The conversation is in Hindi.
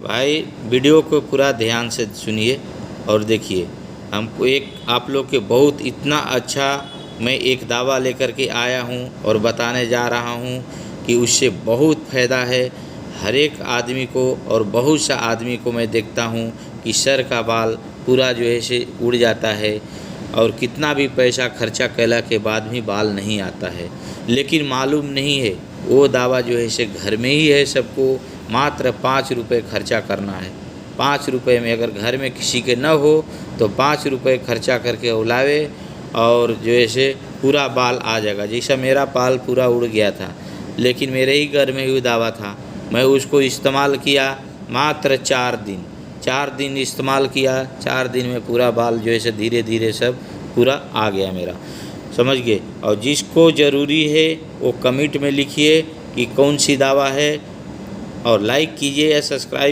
भाई वीडियो को पूरा ध्यान से सुनिए और देखिए। हमको एक आप लोग के बहुत इतना अच्छा मैं एक दावा लेकर के आया हूँ और बताने जा रहा हूँ कि उससे बहुत फ़ायदा है हर एक आदमी को। और बहुत सा आदमी को मैं देखता हूँ कि सर का बाल पूरा जो है से उड़ जाता है और कितना भी पैसा खर्चा कैला के बाद भी बाल नहीं आता है। लेकिन मालूम नहीं है वो दावा जो है से घर में ही है। सबको मात्र 5 रुपये खर्चा करना है। 5 रुपये में अगर घर में किसी के न हो तो 5 रुपये खर्चा करके उलावे और जो है से पूरा बाल आ जाएगा। जैसा मेरा बाल पूरा उड़ गया था, लेकिन मेरे ही घर में ही दावा था। मैं उसको इस्तेमाल किया मात्र 4 दिन इस्तेमाल किया। 4 दिन में पूरा बाल जो है से धीरे धीरे सब पूरा आ गया मेरा, समझ गए। और जिसको ज़रूरी है वो कमेंट में लिखिए कि कौन सी दावा है और लाइक कीजिए या सब्सक्राइब